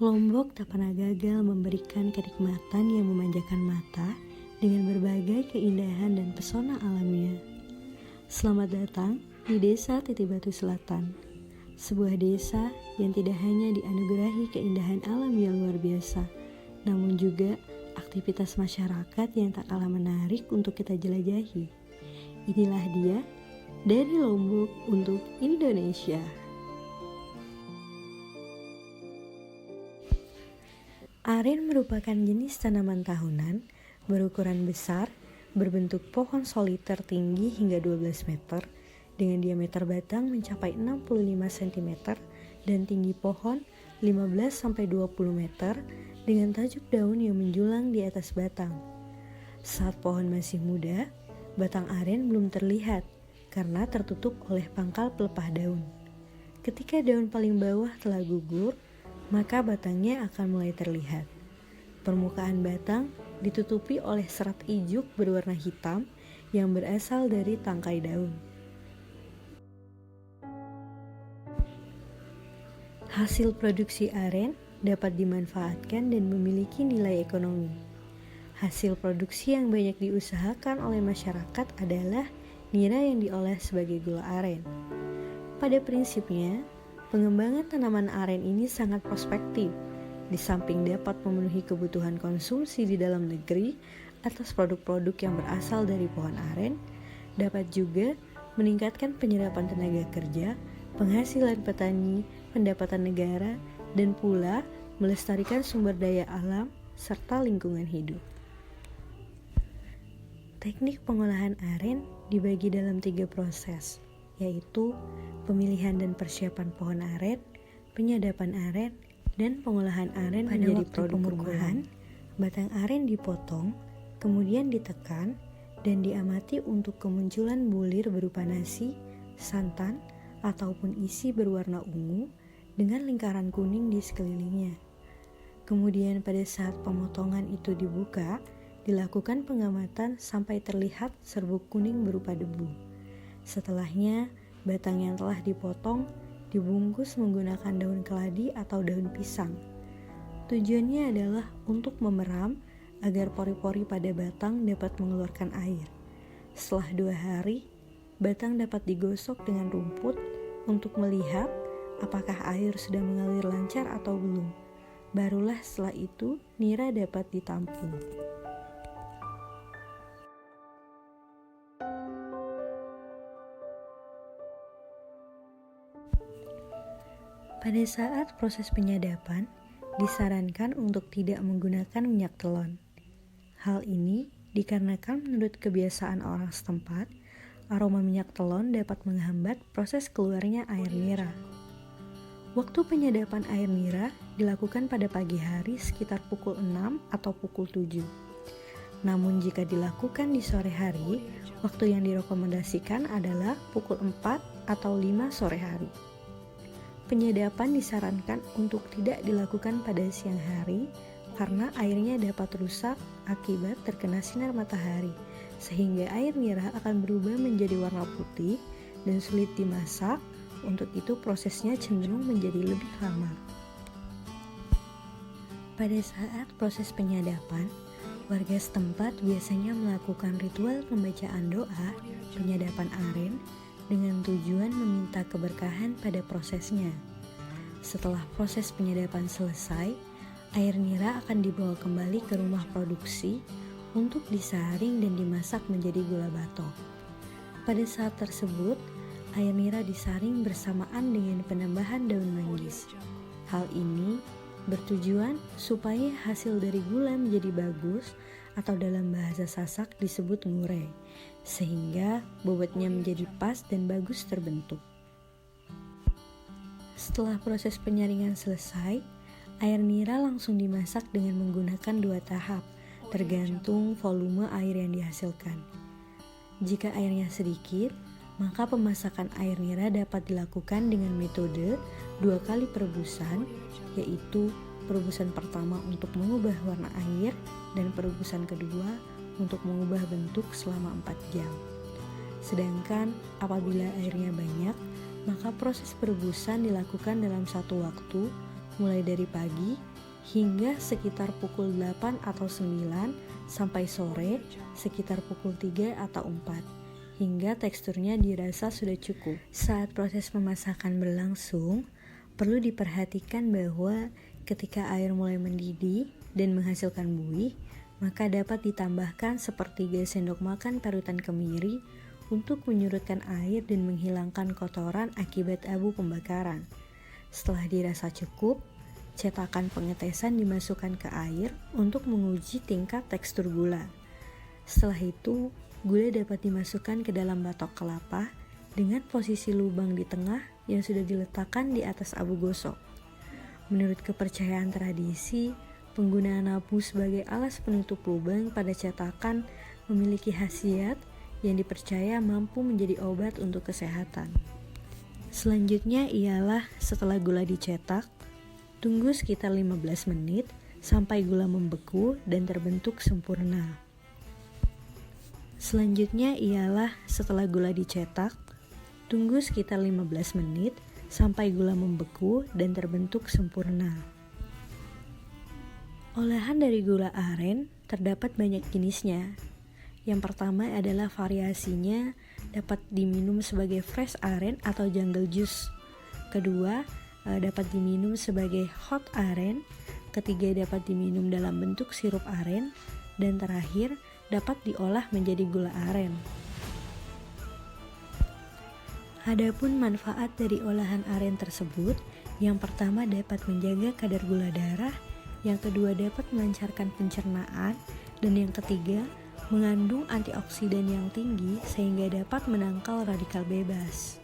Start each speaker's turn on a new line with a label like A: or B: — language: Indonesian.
A: Lombok tak pernah gagal memberikan kenikmatan yang memanjakan mata dengan berbagai keindahan dan pesona alamnya. Selamat datang di Desa Titi Batu Selatan, sebuah desa yang tidak hanya dianugerahi keindahan alam yang luar biasa, namun juga aktivitas masyarakat yang tak kalah menarik untuk kita jelajahi. Inilah dia, dari Lombok untuk Indonesia. Aren merupakan jenis tanaman tahunan berukuran besar, berbentuk pohon soliter tinggi hingga 12 meter, dengan diameter batang mencapai 65 cm dan tinggi pohon 15-20 meter dengan tajuk daun yang menjulang di atas batang. Saat pohon masih muda, batang aren belum terlihat karena tertutup oleh pangkal pelepah daun. Ketika daun paling bawah telah gugur, maka batangnya akan mulai terlihat. Permukaan batang ditutupi oleh serat ijuk berwarna hitam yang berasal dari tangkai daun. Hasil produksi aren dapat dimanfaatkan dan memiliki nilai ekonomi. Hasil produksi yang banyak diusahakan oleh masyarakat adalah nira yang diolah sebagai gula aren. Pada prinsipnya, pengembangan tanaman aren ini sangat prospektif. Di samping dapat memenuhi kebutuhan konsumsi di dalam negeri atas produk-produk yang berasal dari pohon aren, dapat juga meningkatkan penyerapan tenaga kerja, penghasilan petani, pendapatan negara, dan pula melestarikan sumber daya alam serta lingkungan hidup. Teknik pengolahan aren dibagi dalam 3 proses, yaitu pemilihan dan persiapan pohon aren, penyadapan aren, dan pengolahan aren menjadi produk pembuahan. Batang aren dipotong, kemudian ditekan, dan diamati untuk kemunculan bulir berupa nasi, santan, ataupun isi berwarna ungu dengan lingkaran kuning di sekelilingnya. Kemudian pada saat pemotongan itu dibuka, dilakukan pengamatan sampai terlihat serbuk kuning berupa debu. Setelahnya, batang yang telah dipotong dibungkus menggunakan daun keladi atau daun pisang. Tujuannya adalah untuk memeram agar pori-pori pada batang dapat mengeluarkan air. Setelah 2 hari, batang dapat digosok dengan rumput untuk melihat apakah air sudah mengalir lancar atau belum. Barulah setelah itu nira dapat ditampung. Pada saat proses penyadapan, disarankan untuk tidak menggunakan minyak telon. Hal ini dikarenakan menurut kebiasaan orang setempat, aroma minyak telon dapat menghambat proses keluarnya air nira. Waktu penyadapan air nira dilakukan pada pagi hari sekitar pukul 6 atau pukul 7. Namun jika dilakukan di sore hari, waktu yang direkomendasikan adalah pukul 4 atau 5 sore hari. Penyadapan disarankan untuk tidak dilakukan pada siang hari karena airnya dapat rusak akibat terkena sinar matahari, sehingga air nira akan berubah menjadi warna putih dan sulit dimasak. Untuk itu prosesnya cenderung menjadi lebih lama. Pada saat proses penyadapan, warga setempat biasanya melakukan ritual pembacaan doa penyadapan aren dengan tujuan meminta keberkahan pada prosesnya. Setelah proses penyadapan selesai, air nira akan dibawa kembali ke rumah produksi untuk disaring dan dimasak menjadi gula batok. Pada saat tersebut, air nira disaring bersamaan dengan penambahan daun manggis. Hal ini bertujuan supaya hasil dari gula menjadi bagus atau dalam bahasa Sasak disebut ngurei, sehingga bobotnya menjadi pas dan bagus terbentuk. Setelah proses penyaringan selesai, air nira langsung dimasak dengan menggunakan 2 tahap, tergantung volume air yang dihasilkan. Jika airnya sedikit, maka pemasakan air nira dapat dilakukan dengan metode 2 kali perebusan, yaitu perebusan pertama untuk mengubah warna air dan perebusan kedua untuk mengubah bentuk selama 4 jam. Sedangkan apabila airnya banyak, maka proses perebusan dilakukan dalam satu waktu mulai dari pagi hingga sekitar pukul 8 atau 9 sampai sore sekitar pukul 3 atau 4 hingga teksturnya dirasa sudah cukup. Saat proses pemasakan berlangsung, perlu diperhatikan bahwa ketika air mulai mendidih dan menghasilkan buih, maka dapat ditambahkan sepertiga sendok makan parutan kemiri untuk menyurutkan air dan menghilangkan kotoran akibat abu pembakaran. Setelah dirasa cukup, cetakan pengetesan dimasukkan ke air untuk menguji tingkat tekstur gula. Setelah itu, gula dapat dimasukkan ke dalam batok kelapa dengan posisi lubang di tengah yang sudah diletakkan di atas abu gosok. Menurut kepercayaan tradisi, penggunaan abu sebagai alas penutup lubang pada cetakan memiliki khasiat yang dipercaya mampu menjadi obat untuk kesehatan. Selanjutnya ialah setelah gula dicetak, tunggu sekitar 15 menit sampai gula membeku dan terbentuk sempurna. Selanjutnya ialah setelah gula dicetak, tunggu sekitar 15 menit sampai gula membeku dan terbentuk sempurna. Olahan dari gula aren terdapat banyak jenisnya. Yang pertama adalah variasinya dapat diminum sebagai fresh aren atau jungle juice. Kedua, dapat diminum sebagai hot aren. Ketiga, dapat diminum dalam bentuk sirup aren. Dan terakhir, dapat diolah menjadi gula aren. Adapun manfaat dari olahan aren tersebut, yang pertama dapat menjaga kadar gula darah, yang kedua dapat melancarkan pencernaan, dan yang ketiga mengandung antioksidan yang tinggi sehingga dapat menangkal radikal bebas.